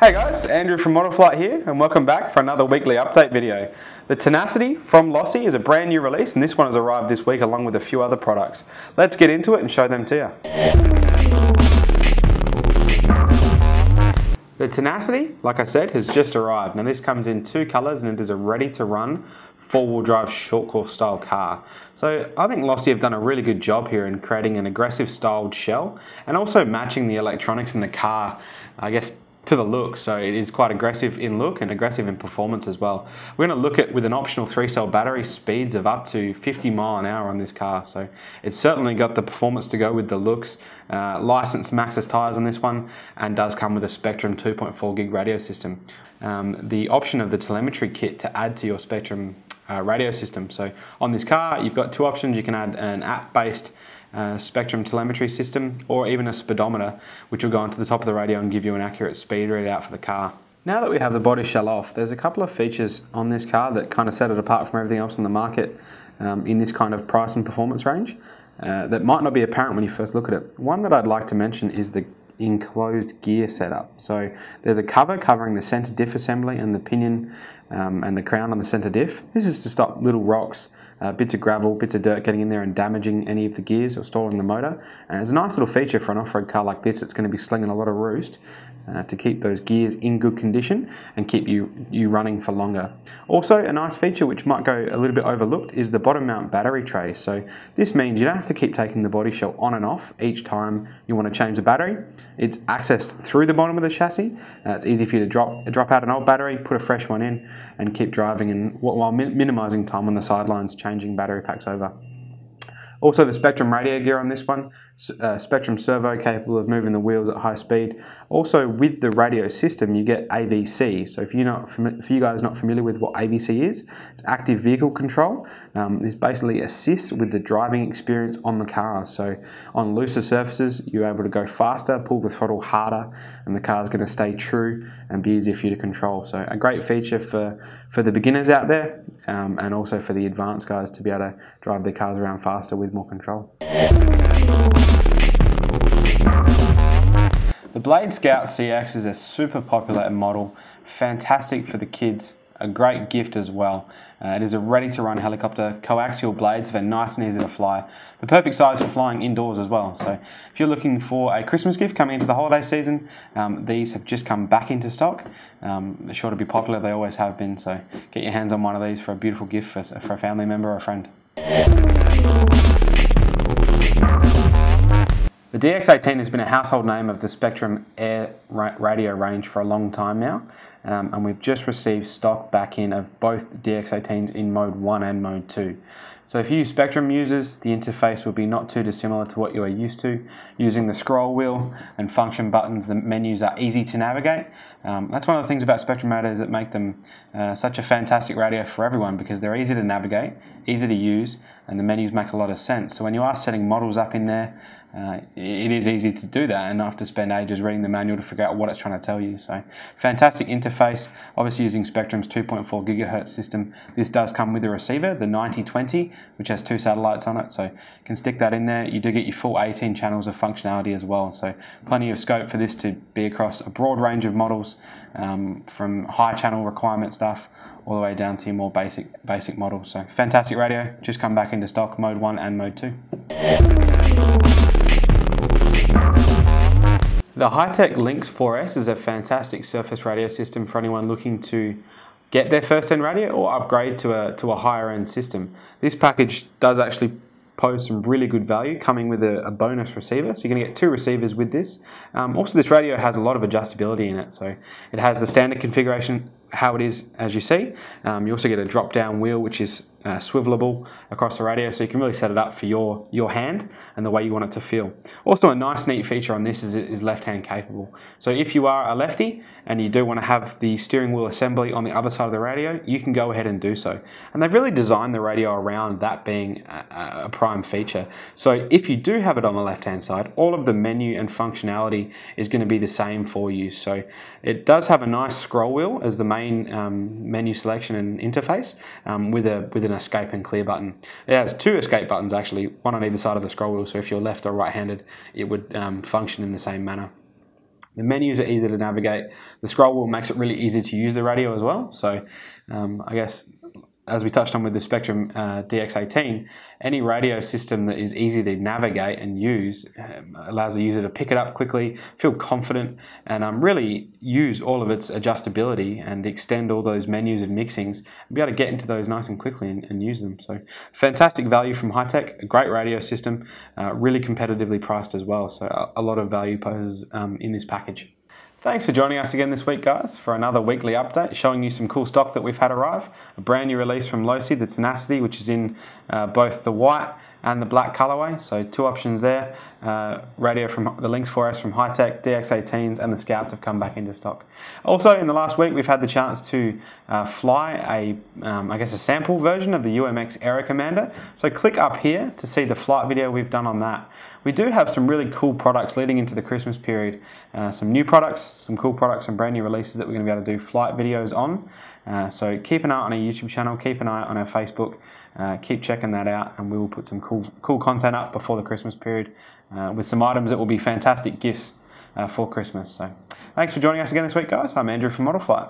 Hey guys, Andrew from Model Flight here, and welcome back for another weekly update video. The Tenacity from Losi is a brand new release, and this one has arrived this week along with a few other products. Let's get into it and show them to you. The Tenacity, like I said, has just arrived. Now this comes in two colours and it is a ready-to-run four-wheel drive short course style car. So I think Losi have done a really good job here in creating an aggressive styled shell and also matching the electronics in the car, I guess, to the look. So it is quite aggressive in look and aggressive in performance as well. We're going to look at, with an optional 3-cell battery, speeds of up to 50 mile an hour on this car. So it's certainly got the performance to go with the looks. Licensed Maxxis tyres on this one, and does come with a Spektrum 2.4 gig radio system. The option of the telemetry kit to add to your Spektrum radio system. So on this car you've got two options. You can add an app-based Spektrum telemetry system, or even a speedometer, which will go onto the top of the radio and give you an accurate speed readout for the car. Now that we have the body shell off, there's a couple of features on this car that kind of set it apart from everything else on the market in this kind of price and performance range that might not be apparent when you first look at it. One that I'd like to mention is the enclosed gear setup. So there's a cover covering the center diff assembly and the pinion and the crown on the center diff. This is to stop little rocks, bits of gravel, bits of dirt getting in there and damaging any of the gears or stalling the motor. And it's a nice little feature for an off-road car like this. It's going to be slinging a lot of roost to keep those gears in good condition and keep you running for longer. Also, a nice feature which might go a little bit overlooked is the bottom mount battery tray. So this means you don't have to keep taking the body shell on and off each time you want to change the battery. It's accessed through the bottom of the chassis. It's easy for you to drop out an old battery, put a fresh one in, and keep driving, and while minimizing time on the sidelines changing battery packs over. Also, the Spektrum radio gear on this one, Spektrum servo capable of moving the wheels at high speed. Also, with the radio system, you get AVC. So if you guys not familiar with what AVC is, it's active vehicle control. This basically assists with the driving experience on the car. So on looser surfaces, you're able to go faster, pull the throttle harder, and the car's going to stay true and be easier for you to control. So a great feature for the beginners out there, and also for the advanced guys to be able to drive their cars around faster with more control. The Blade Scout CX is a super popular model, fantastic for the kids, a great gift as well. It is a ready-to-run helicopter, coaxial blades, they're nice and easy to fly. The perfect size for flying indoors as well. So if you're looking for a Christmas gift coming into the holiday season, these have just come back into stock. They're sure to be popular, they always have been, so get your hands on one of these for a beautiful gift for a family member or a friend. The DX18 has been a household name of the Spektrum Air radio range for a long time now, and we've just received stock back in of both DX18s in Mode 1 and Mode 2. So if you use Spektrum users, the interface will be not too dissimilar to what you are used to. Using the scroll wheel and function buttons, the menus are easy to navigate. That's one of the things about Spektrum radios that make them such a fantastic radio for everyone, because they're easy to navigate, easy to use, and the menus make a lot of sense. So when you are setting models up in there, it is easy to do that and not have to spend ages reading the manual to figure out what it's trying to tell you. So fantastic interface, obviously using Spektrum's 2.4 gigahertz system. This does come with a receiver, the 9020, which has 2 satellites on it, so you can stick that in there. You do get your full 18 channels of functionality as well, so plenty of scope for this to be across a broad range of models, from high channel requirement stuff all the way down to your more basic models. So fantastic radio, just come back into stock, Mode 1 and Mode 2. The Hitec Lynx 4S is a fantastic surface radio system for anyone looking to get their first-end radio or upgrade to a higher-end system. This package does actually pose some really good value, coming with a bonus receiver, so you're going to get 2 receivers with this. Also, this radio has a lot of adjustability in it, so it has the standard configuration, how it is as you see. You also get a drop-down wheel which is swivelable across the radio, so you can really set it up for your hand and the way you want it to feel. Also, a nice neat feature on this is it is left-hand capable. So if you are a lefty and you do want to have the steering wheel assembly on the other side of the radio, you can go ahead and do so. And they've really designed the radio around that being a prime feature. So if you do have it on the left-hand side, all of the menu and functionality is going to be the same for you. So it does have a nice scroll wheel as the main menu selection and interface, with an escape and clear button. It has 2 escape buttons actually, one on either side of the scroll wheel, so if you're left or right-handed, it would function in the same manner. The menus are easy to navigate. The scroll wheel makes it really easy to use the radio as well. So I guess, as we touched on with the Spektrum DX18, any radio system that is easy to navigate and use allows the user to pick it up quickly, feel confident, and really use all of its adjustability and extend all those menus and mixings and be able to get into those nice and quickly and use them. So fantastic value from Hitec, a great radio system, really competitively priced as well. So a lot of value poses in this package. Thanks for joining us again this week, guys, for another weekly update showing you some cool stock that we've had arrive. A brand new release from Losi, the Tenacity, which is in both the white and the black colorway. So 2 options there. Radio from the Lynx 4S from Hitec, DX18s, and the Scouts have come back into stock. Also, in the last week, we've had the chance to fly a sample version of the UMX Aero Commander. So click up here to see the flight video we've done on that. We do have some really cool products leading into the Christmas period. Some new products, some cool products, and brand new releases that we're going to be able to do flight videos on. So keep an eye on our YouTube channel, keep an eye on our Facebook, keep checking that out, and we will put some cool content up before the Christmas period with some items that will be fantastic gifts for Christmas. So thanks for joining us again this week, guys. I'm Andrew from Model Flight.